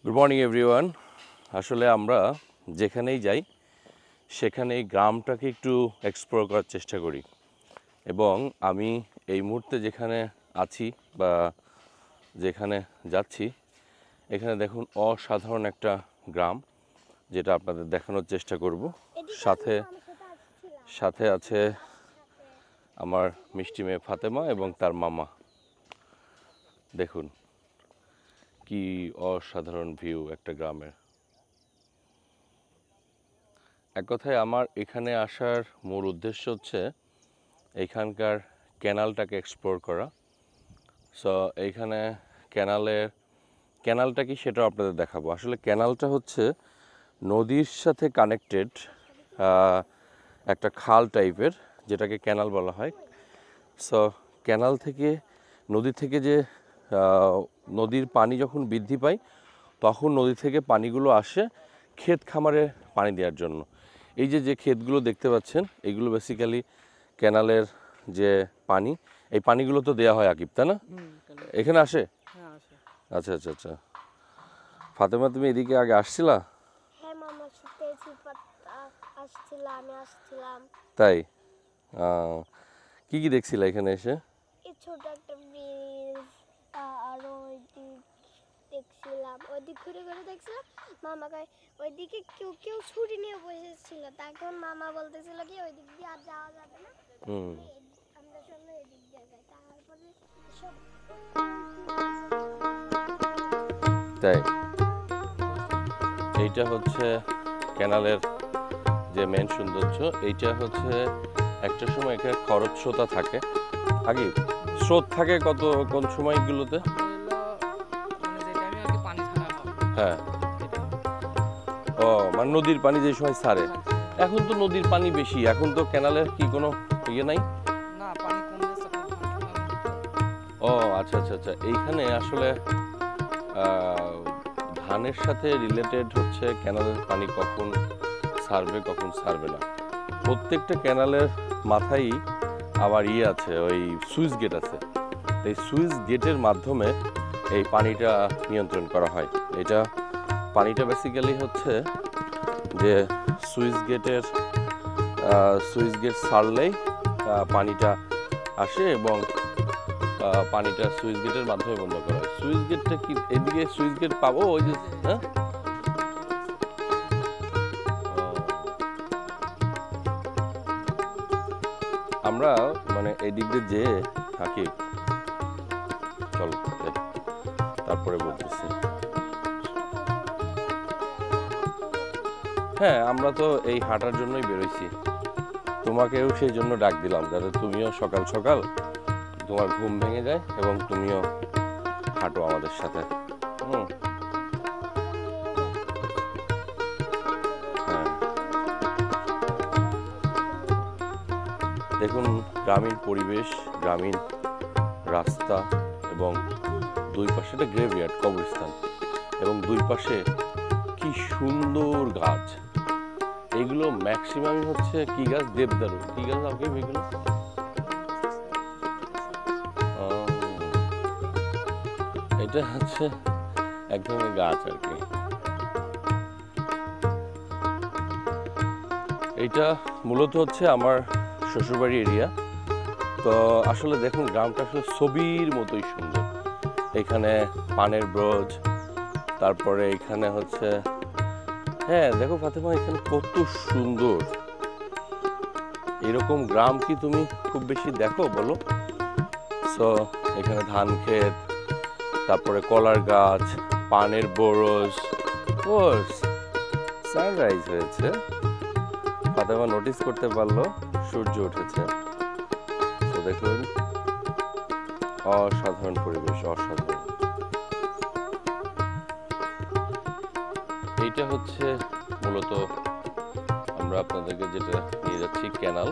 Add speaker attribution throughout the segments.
Speaker 1: Good morning everyone. আসলে আমরা যেখানেই যাই সেখানেই গ্রামটাকে একটু এক্সপ্লোর করার চেষ্টা করি, এবং আমি এই মুহূর্তে যেখানে আছি বা যেখানে যাচ্ছি এখানে দেখুন অসাধারণ একটা গ্রাম, যেটা আপনাদের দেখানোর চেষ্টা করব। সাথে সাথে আছে আমার মিষ্টি মেয়ে ফাতেমা এবং তার মামা। দেখুন কি অসাধারণ ভিউ একটা গ্রামের। এক কথায় আমার এখানে আসার মূল উদ্দেশ্য হচ্ছে এইখানকার ক্যানালটাকে এক্সপ্লোর করা। সো এইখানে ক্যানালটা কি সেটাও আপনাদের দেখাবো। আসলে ক্যানালটা হচ্ছে নদীর সাথে কানেক্টেড একটা খাল টাইপের, যেটাকে ক্যানাল বলা হয়। সো ক্যানাল থেকে নদী থেকে যে নদীর পানি যখন বৃদ্ধি পায় তখন নদী থেকে পানিগুলো আসে ক্ষেত খামারে পানি দেওয়ার জন্য। এই যে ক্ষেতগুলো দেখতে পাচ্ছেন এগুলো বেসিক্যালি ক্যানালের যে পানি, এই পানিগুলো তো দেওয়া হয় আকিব, তাই না? এখানে আসে? আচ্ছা আচ্ছা আচ্ছা। ফাতেমা, তুমি এদিকে আগে আসছিলা?
Speaker 2: হ্যাঁ মামার সাথে আসছিলাম।
Speaker 1: তাই কি কি দেখছিলা এখানে এসে?
Speaker 2: এই ছোট একটা ব্রিজ, আর ওইদিক দেখছিলাম, ওইদিক ঘুরে ঘুরে দেখছিলাম। মামা কয় ওইদিকে কেউ ছুরি নিয়ে বসেছিল, তখন মামা বলতেছিল কি ওইদিক দিয়ে আর যাওয়া যাবে না, আমরা চলো এদিক দিয়ে যাই। তারপরে সব
Speaker 1: তাই এইটা হচ্ছে ক্যানালের যে মেন সৌন্দর্য। এইটা হচ্ছে একটা সময় এখানে খরচ স্রোতা থাকে। আগে স্রোত থাকে কোন সময়গুলোতে? হ্যাঁ, ও মানে নদীর পানি যে সময় ছাড়ে। এখন তো নদীর পানি বেশি, এখন তো ক্যানালের কি কোনো ইয়ে নাই? ও আচ্ছা আচ্ছা আচ্ছা। এইখানে আসলে ধানের সাথে রিলেটেড হচ্ছে ক্যানালের পানি কখন ছাড়বে কখন ছাড়বে না। প্রত্যেকটা ক্যানালের মাথায় আবার আছে, ওই সুইচ গেট আছে। এই সুইচ গেটের মাধ্যমে এই পানিটা নিয়ন্ত্রণ করা হয়। এটা পানিটা বেসিক্যালি হচ্ছে যে সুইচ গেট ছাড়লেই পানিটা আসে, এবং পানিটা সুইচ গেটের মাধ্যমে বন্ধ করা হয়। সুইচ গেটটা কি এদিকে সুইচ গেট পাবো? ওই যে হ্যাঁ, আমরা মানে এদিক দিয়ে যে থাকি। চলো তারপরে বলতেছি। হ্যাঁ, আমরা তো এই হাঁটার জন্যই বেরোইছি। তোমাকেও সেই জন্য ডাক দিলাম, যাতে তুমিও সকাল সকাল তোমার ঘুম ভেঙে যায় এবং তুমিও হাঁটো আমাদের সাথে। হ্যাঁ, দেখুন গ্রামীণ পরিবেশ, গ্রামীণ রাস্তা, এবং দুই পাশে একটা গ্রেভইয়ার্ড, কবরস্থান, এবং দুই পাশে কি সুন্দর গাছ। এইগুলো ম্যাক্সিমামই হচ্ছে কি গাছ? দেবদারু। কি গাছ আগে এগুলো? এটা হচ্ছে এক ধরনের গাছ আর কি। এইটা মূলত হচ্ছে আমার শ্বশুরবাড়ি এরিয়া। তো আসলে দেখুন গ্রামটা আসলে ছবির মতোই সুন্দর। এখানে পানের ব্রজ, তারপরে এখানে হচ্ছে, হ্যাঁ দেখো ফাতেমা এখানে কত সুন্দর। এরকম গ্রাম কি তুমি খুব বেশি দেখো বলো? সো এখানে ধান ক্ষেত, তারপরে কলার গাছ, পানের বরজ। ও সানরাইজ হয়েছে, ফাতেমা নোটিস করতে পারলো সূর্য উঠেছে। তো দেখুন অসাধারণ পরিবেশ, অসাধারণ। এইটা হচ্ছে মূলত আমরা আপনাদেরকে যেটা নিয়ে যাচ্ছি ক্যানাল।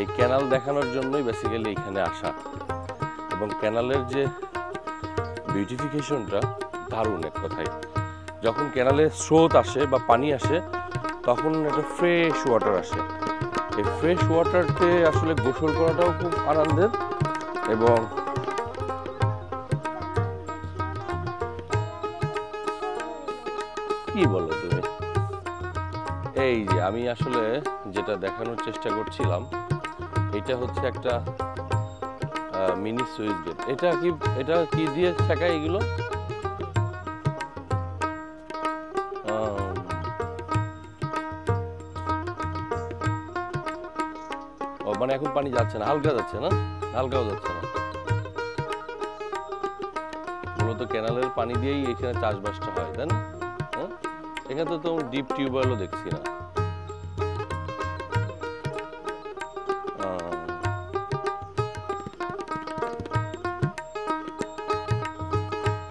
Speaker 1: এই ক্যানাল দেখানোর জন্যই বেসিক্যালি এখানে আসা, এবং ক্যানালের যে বিউটিফিকেশনটা দারুণ এক কথায়। যখন ক্যানালে স্রোত আসে বা পানি আসে তখন একটা ফ্রেশ ওয়াটার আসে। এই ফ্রেশ ওয়াটারতে আসলে গোসল করাটাও খুব আনন্দের, এবং কি বলো তুমি? এই যে আমি আসলে যেটা দেখানোর চেষ্টা করছিলাম, এটা হচ্ছে একটা মিনি সুইচ গেট। এটা কি দিয়ে ঠেকায় এগুলো? আম, ও মানে এখন পানি যাচ্ছে না, হালকা যাচ্ছে না, হালকাও যাচ্ছে না। মূলত ক্যানালের পানি দিয়েই এখানে চাষবাসটা হয়, তাই না? হ্যাঁ, এখানে তো ডিপ টিউবওয়েলও দেখছি না।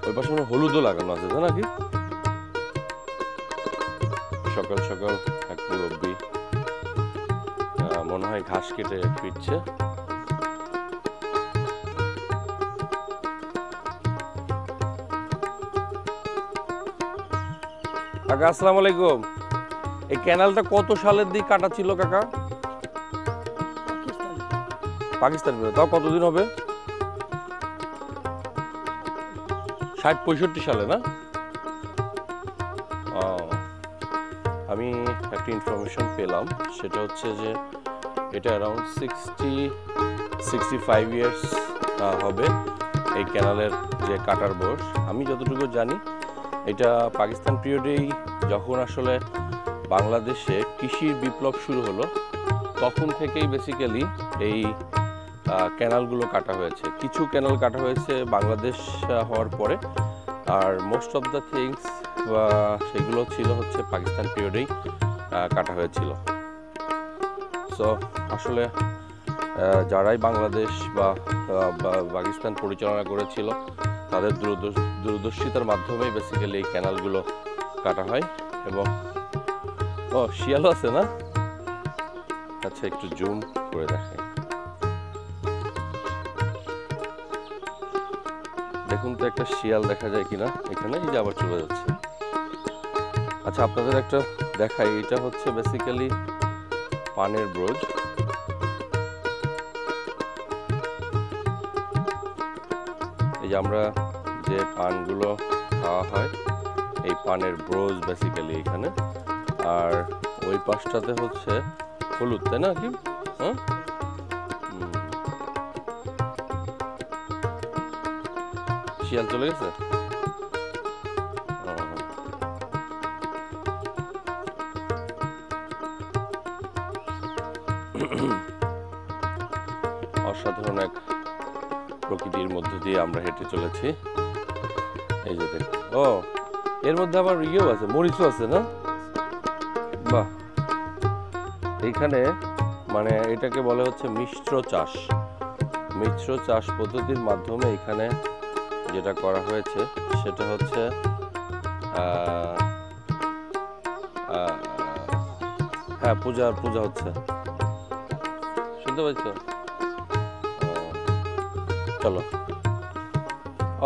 Speaker 1: ওই পাশে মনে হয় হলুদও লাগানো আছে, তাই নাকি? সকাল সকাল এক মুরব্বি মনে হয় ঘাস কেটে ফিরছে। কাকা আসসালামু আলাইকুম। এই ক্যানালটা কত সালের দিকে কাটা ছিল কাকা? পাকিস্তান, তাও কতদিন হবে? 60-65 সালে না? ও, আমি একটা ইনফরমেশন পেলাম, সেটা হচ্ছে যে এটা অ্যারাউন্ড 65 ইয়ার্স হবে এই ক্যানালের যে কাটার বয়স। আমি যতটুকু জানি এটা পাকিস্তান পিরিয়ডেই, যখন আসলে বাংলাদেশে কৃষির বিপ্লব শুরু হলো, তখন থেকেই বেসিক্যালি এই ক্যানালগুলো কাটা হয়েছে। কিছু ক্যানাল কাটা হয়েছে বাংলাদেশ হওয়ার পরে, আর মোস্ট অফ দ্য থিংস সেগুলো ছিল হচ্ছে পাকিস্তান পিরিয়ডেই কাটা হয়েছিল। সো আসলে যারাই বাংলাদেশ বা পাকিস্তান পরিচালনা করেছিল, তাদের দূরদর্শিতার মাধ্যমেই বেসিক্যালি এই ক্যানালগুলো কাটা হয়। এবং ও শিয়ালও আছে না? আচ্ছা, একটু জুম করে দেখাই। দেখুন তো একটা শিয়াল দেখা যায় কিনা এখানে। এই যে আবার চলে যাচ্ছে। আচ্ছা, আপনাদের একটা দেখাই। এটা হচ্ছে বেসিক্যালি পানের ব্রোজ। এই যে আমরা যে পানগুলো খাওয়া হয়, এই পানের ব্রোজ বেসিক্যালি এখানে। আর ওই পাশটাতে হচ্ছে হলুদ, তাই না কি? হ্যাঁ, শিয়াল চলে গেছে। অসাধারণ এক প্রকৃতির মধ্য দিয়ে আমরা হেঁটে চলেছি। এই যে দেখ, ও এর মধ্যে আবার ইয়েও আছে, মরিচও আছে না? বাহ, এইখানে মানে এটাকে বলে হচ্ছে মিশ্র চাষ। মিশ্র চাষ পদ্ধতির মাধ্যমে এখানে যেটা করা হয়েছে সেটা হচ্ছে হ্যাঁ, পূজা হচ্ছে, শুনতে পাচ্ছ? চলো,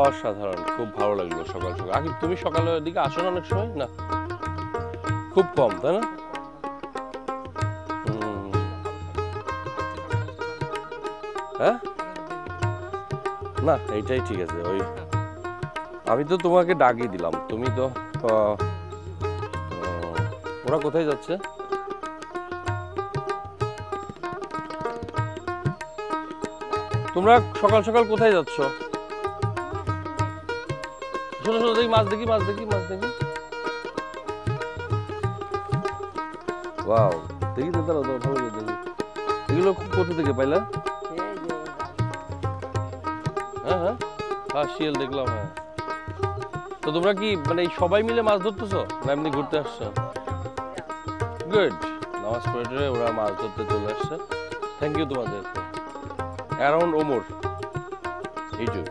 Speaker 1: অসাধারণ, খুব ভালো লাগলো সকাল সকাল। আগে তুমি সকালের দিকে আসো না অনেক সময়? না, খুব কম, তাই না? হ্যাঁ, না এইটাই ঠিক আছে। ওই আমি তো তোমাকে ডাকই দিলাম, তুমি তো ওরা কোথায় যাচ্ছে? তোমরা সকাল সকাল কোথায় যাচ্ছ? শোনো শোনো, দেখি মাছ, দেখি মাছ, দেখি মাছ, দেখি। ওয়াও, দেখি তো, দাঁড়াও দাঁড়াও, ভালো করে দেখি। এগুলো কোথা থেকে পাইলা? হ্যাঁ হ্যাঁ হ্যাঁ, শিয়াল দেখলাম। হ্যাঁ, তো তোমরা কি মানে সবাই মিলে মাছ ধরতেছো না এমনি ঘুরতে আসছো? গুড, নামাজ পড়ে ওরা মাছ ধরতে চলে আসছে। থ্যাংক ইউ তোমাদেরকে। Around Omar YouTube,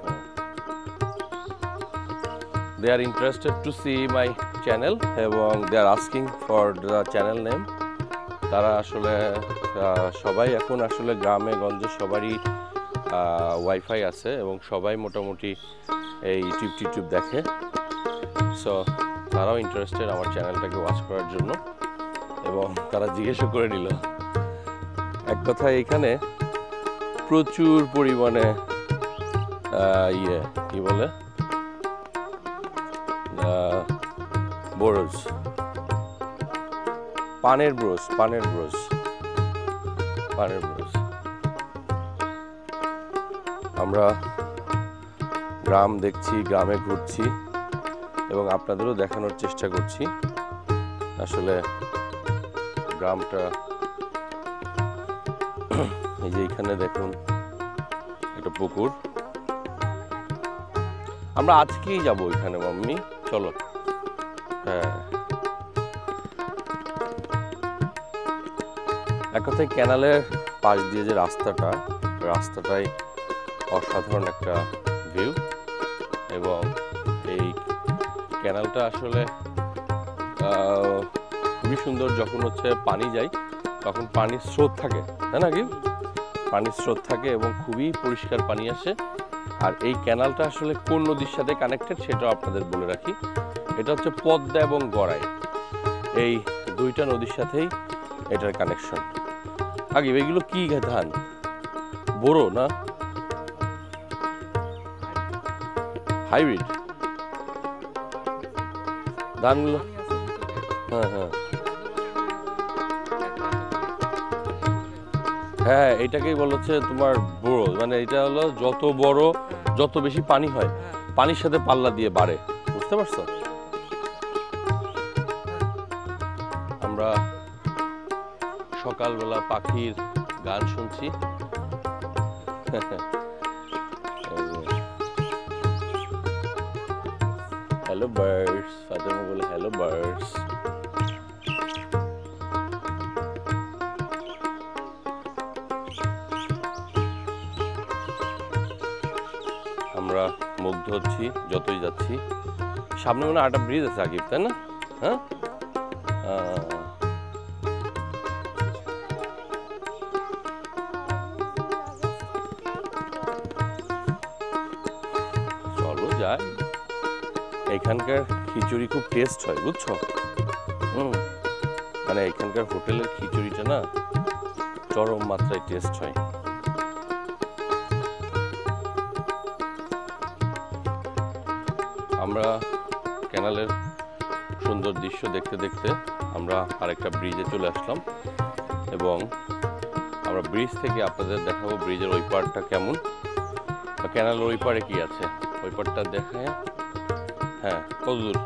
Speaker 1: they are interested to see my channel এবং they are asking for the channel name. তারা আসলে সবাই এখন আসলে গ্রামে গঞ্জে সবারই ওয়াইফাই আছে এবং সবাই মোটামুটি এই ইউটিউব দেখে। সো তারাও ইন্টারেস্টেড আমার চ্যানেলটাকে ওয়াচ করার জন্য, এবং তারা জিজ্ঞেসও করে নিল। এক কথায় এখানে প্রচুর পরিমাণে কি বলে বোরজ, পানের ব্রোশ, পানের ব্রোশ, পানের ব্রোশ। আমরা গ্রাম দেখছি, গ্রামে ঘুরছি এবং আপনাদেরও দেখানোর চেষ্টা করছি আসলে গ্রামটা। এই যে এখানে দেখুন একটা পুকুর, আমরা আজকেই যাব ওইখানে মাম্মি, চলো। হ্যাঁ, এক কথায় ক্যানালের পাশ দিয়ে যে রাস্তাটাই অসাধারণ একটা ভিউ। এবং এই ক্যানালটা আসলে খুবই সুন্দর। যখন হচ্ছে পানি যায় তখন পানির স্রোত থাকে, তাই না কি? পানির স্রোত থাকে এবং খুবই পরিষ্কার পানি আসে। আর এই ক্যানালটা আসলে কোন নদীর সাথে কানেক্টেড সেটাও আপনাদের বলে রাখি। এটা হচ্ছে পদ্মা এবং গড়াই, এই দুইটা নদীর সাথেই এটার কানেকশন। আগে এগুলো কি ধান? বোরো না হাইব্রিড ধানগুলো? হ্যাঁ হ্যাঁ হ্যাঁ, এটাকেই বলা হচ্ছে তোমার বোরো। মানে এটা হলো যত বড়, যত বেশি পানি হয় পানির সাথে পাল্লা দিয়ে বাড়ে, বুঝতে পারছো? আমরা সকালবেলা পাখির গান শুনছি। হ্যালো বার্ডস, ফাতেমা বলে হ্যালো বার্ডস। আমরা মুগ্ধ হচ্ছি যতই যাচ্ছি। সামনে মনে হয় একটা ব্রিজ আছে আকিব, তাই না? হ্যাঁ, চলো যাই। এখানকার খিচুড়ি খুব টেস্ট হয়, বুঝছো? মানে এখানকার হোটেলের খিচুড়িটা না চরম মাত্রায় টেস্ট হয়। আমরা ক্যানালের সুন্দর দৃশ্য দেখতে দেখতে আমরা আরেকটা ব্রিজে চলে আসলাম এবং আমরা ব্রিজ থেকে আপনাদের দেখাবো ব্রিজের ওই পারটা কেমন, বা ক্যানালের ওই পারে কি আছে ওই পারটা দেখায়। হ্যাঁ, কত দূর?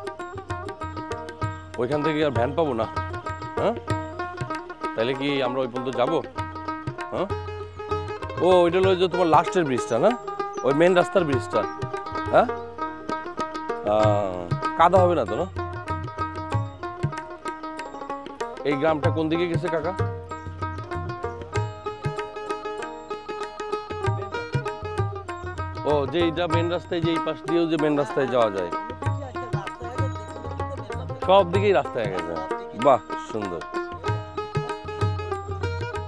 Speaker 1: ওইখান থেকে আর ভ্যান পাবো না। হ্যাঁ, তাহলে কি আমরা ওই পর্যন্ত যাবো? হ্যাঁ, ও ওইটা হলো যে তোমার লাস্টের ব্রিজটা না, ওই মেন রাস্তার ব্রিজটা। হ্যাঁ, কাদা হবে না তো না? এই গ্রামটা কোন দিকে গেছে কাকা? ও যে এইটা মেন রাস্তায়, যে এই পাশ দিয়েও যে মেন রাস্তায় যাওয়া যায়, সব দিকেই রাস্তা হয়ে গেছে। বাহ, সুন্দর।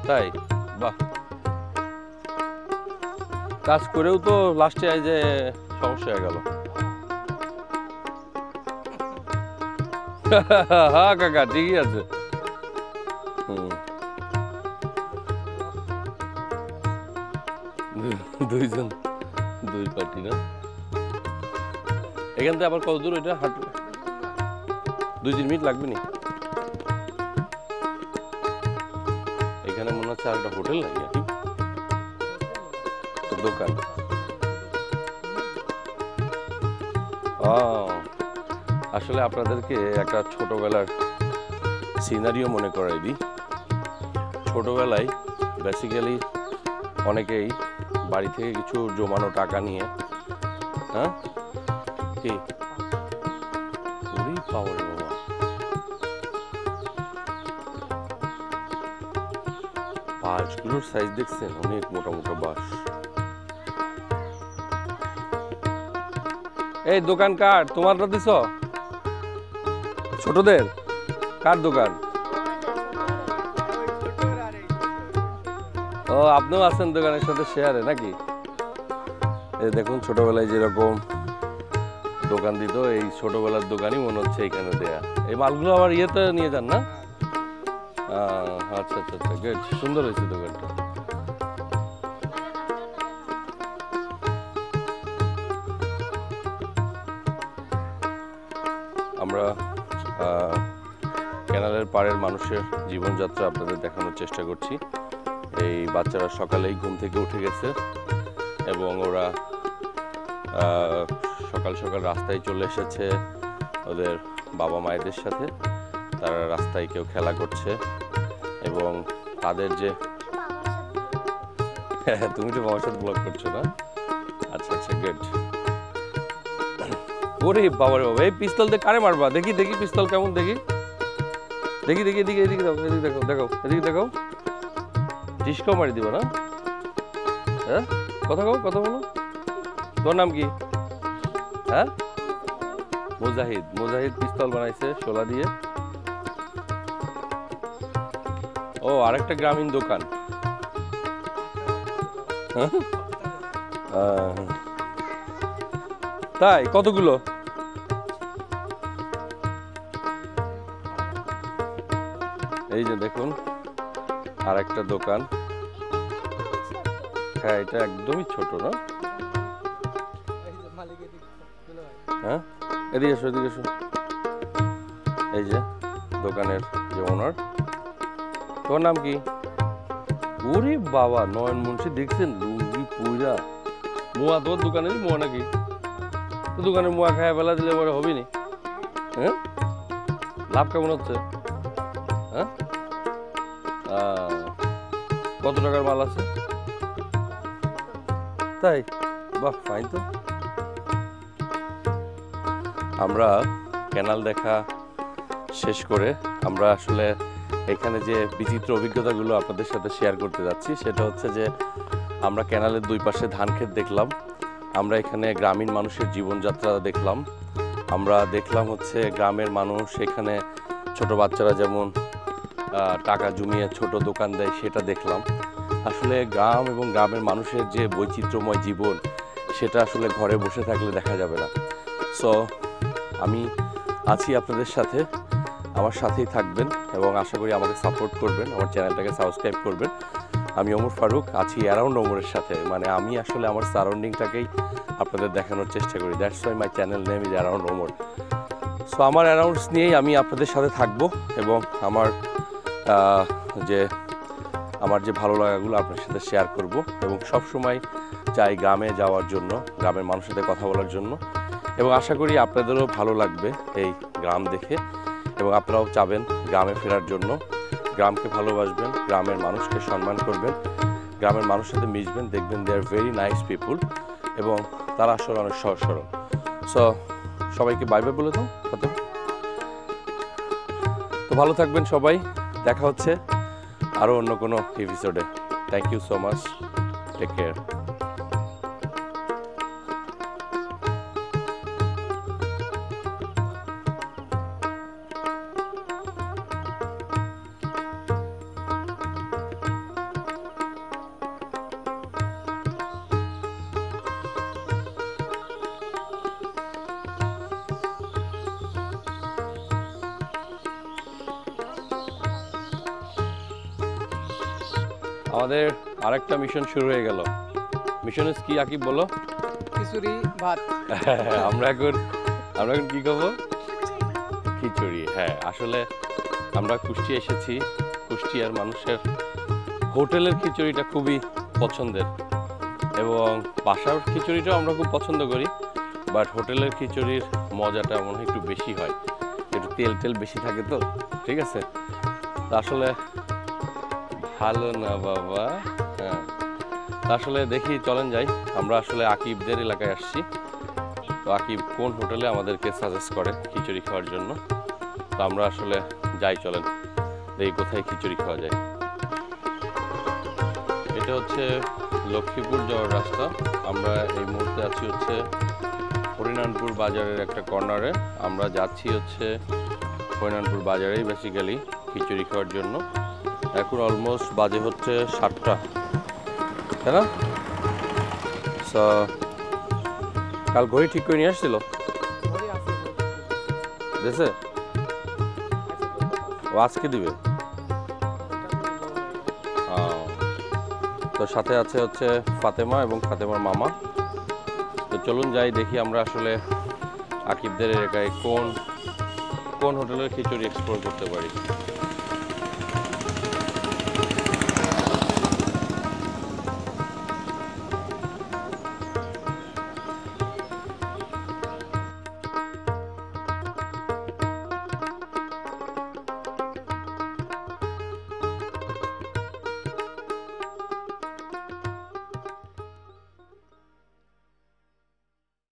Speaker 1: তাই? বাহ, কাজ করেও তো লাস্টে আয় যে সমস্যা হয়ে গেল। হ্যাঁ কাকা, ঠিকই আছে। দুইজন দুই পার্টি না? এখান থেকে আবার কত দূর এটা হাঁটু? 2-3 মিনিট লাগবে নি? এখানে মনে হচ্ছে আর একটা হোটেল লাগে, দোকান। আসলে আপনাদেরকে একটা ছোটবেলার সিনারিও মনে করাই দিই। ছোটবেলায় বেসিক্যালি অনেকেই বাড়ি থেকে কিছু জমানো টাকা নিয়ে, হ্যাঁ কি পাওয়ারে বাবা, বাঁশগুলোর সাইজ দেখছেন? অনেক মোটা মোটা বাঁশ। এই দোকান কার? তোমারটা দিছ? ছোটদের কার দোকান? ও, আপনিও আছেন দোকানের সাথে শেয়ারে নাকি? এই দেখুন ছোটবেলায় যেরকম দোকান দিত, এই ছোটবেলার দোকানই মনে হচ্ছে এখানে দেয়া। এই মালগুলো আবার ইয়েতে নিয়ে যান না? আচ্ছা আচ্ছা আচ্ছা, গুড, সুন্দর হয়েছে দোকানটা। আমরা ক্যানালের পাড়ের মানুষের জীবনযাত্রা আপনাদের দেখানোর চেষ্টা করছি। এই বাচ্চারা সকালেই ঘুম থেকে উঠে গেছে এবং ওরা সকাল সকাল রাস্তায় চলে এসেছে ওদের বাবা মায়েদের সাথে। তারা রাস্তায় কেউ খেলা করছে এবং তাদের যে তুমি তো বাবার সাথে ব্লগ করছো না? আচ্ছা আচ্ছা, গুড। ওরে বাবা রে বাবা, এই পিস্তল দিয়ে কারে মারবা? দেখি দেখি পিস্তল কেমন, দেখি দেখি দেখি, এদিকে এদিকে দাও, এদিকে দেখাও দেখাও, এদিকে দেখাও। টিস্কাও মারি দিবা না? হ্যাঁ, কথা কও, কথা বলো। তোর নাম কি? হ্যাঁ, মুজাহিদ। মুজাহিদ পিস্তল বানাইছে শোলা দিয়ে। ও, আরেকটা গ্রামীণ দোকান। তাই কতগুলো? এই যে দেখুন আর একটা দোকান। হ্যাঁ, এটা একদমই ছোট না? হ্যাঁ, এদিকে এসো, এদিকে এসো। এই যে দোকানের যে ওনার, তোর নাম কি? ওরে বাবা, নয়ন মুন্সি দেখছেন, লুঙ্গি পুরা মোয়া। তোর দোকানের মোয়া নাকি? তো দোকানের মোয়া খায় বেলা দিলে পরে হবি নি? হ্যাঁ, লাভ কেমন হচ্ছে? হ্যাঁ, কত টাকার মাল আছে? তাই, বাহ, ফাইন তো। আমরা ক্যানাল দেখা শেষ করে আমরা আসলে এখানে যে বিচিত্র অভিজ্ঞতাগুলো আপনাদের সাথে শেয়ার করতে যাচ্ছি সেটা হচ্ছে যে আমরা ক্যানালের দুই পাশে ধান ক্ষেত দেখলাম, আমরা এখানে গ্রামীণ মানুষের জীবনযাত্রা দেখলাম, আমরা দেখলাম হচ্ছে গ্রামের মানুষ এখানে ছোট বাচ্চারা যেমন টাকা জমিয়ে ছোট দোকান দেয় সেটা দেখলাম। আসলে গ্রাম এবং গ্রামের মানুষের যে বৈচিত্র্যময় জীবন সেটা আসলে ঘরে বসে থাকলে দেখা যাবে না। সো আমি আছি আপনাদের সাথে, আমার সাথেই থাকবেন এবং আশা করি আমাকে সাপোর্ট করবেন, আমার চ্যানেলটাকে সাবস্ক্রাইব করবেন। আমি ওমর ফারুক, আছি অ্যারাউন্ড ওমরের সাথে, মানে আমি আসলে আমার সারাউন্ডিংটাকেই আপনাদের দেখানোর চেষ্টা করি। That's why my channel name is around Omar. So আমার অ্যারাউন্ডস নিয়েই আমি আপনাদের সাথে থাকবো এবং আমার যে ভালো লাগাগুলো আপনার সাথে শেয়ার করব এবং সব সময় চাই গ্রামে যাওয়ার জন্য, গ্রামের মানুষের সাথে কথা বলার জন্য, এবং আশা করি আপনাদেরও ভালো লাগবে এই গ্রাম দেখে এবং আপনারাও চাবেন গ্রামে ফেরার জন্য। গ্রামকে ভালোবাসবেন, গ্রামের মানুষকে সম্মান করবেন, গ্রামের মানুষের সাথে মিশবেন, দেখবেন দে আর ভেরি নাইস পিপুল এবং তারা আসলে অনেক সহজ সরল। সো সবাইকে বাই বাই বলে দাও। তো ভালো থাকবেন সবাই, দেখা হচ্ছে আরও অন্য কোনো এপিসোডে। Thank you so much, take care. আমাদের আরেকটা মিশন শুরু হয়ে গেল। মিশন কি আকিব বলো?
Speaker 3: খিচুড়ি ভাত।
Speaker 1: আমরা এখন কি খাবো? খিচুড়ি। হ্যাঁ, আসলে আমরা কুষ্টিয়া এসেছি, কুষ্টিয়ার মানুষের হোটেলের খিচুড়িটা খুবই পছন্দের এবং বাসার খিচুড়িটাও আমরা খুব পছন্দ করি, বাট হোটেলের খিচুড়ির মজাটা মনে হয় একটু বেশি হয়, একটু তেল বেশি থাকে তো, ঠিক আছে। তা আসলে ভালো না বাবা। হ্যাঁ, আসলে দেখি, চলেন যাই। আমরা আসলে আকিবদের এলাকায় আসছি, তো আকিব কোন হোটেলে আমাদেরকে সাজেস্ট করে খিচুড়ি খাওয়ার জন্য, তো আমরা আসলে যাই, চলেন দেখি কোথায় খিচুড়ি খাওয়া যায়। এটা হচ্ছে লক্ষ্মীপুর যাওয়ার রাস্তা। আমরা এই মুহূর্তে আছি হচ্ছে হরিনানপুর বাজারের একটা কর্নারে। আমরা যাচ্ছি হচ্ছে হরিনানপুর বাজারেই বেসিক্যালি খিচুড়ি খাওয়ার জন্য। এখন অলমোস্ট বাজে হচ্ছে 7টা, তাই না? সো কাল ঘড়ি ঠিক করে নিয়ে আসছিল দেশে, ও আজকে দিবে। তো সাথে আছে হচ্ছে ফাতেমা এবং ফাতেমার মামা। তো চলুন যাই, দেখি আমরা আসলে আকিবদের এলাকায় কোন কোন হোটেলের খিচুড়ি এক্সপ্লোর করতে পারি।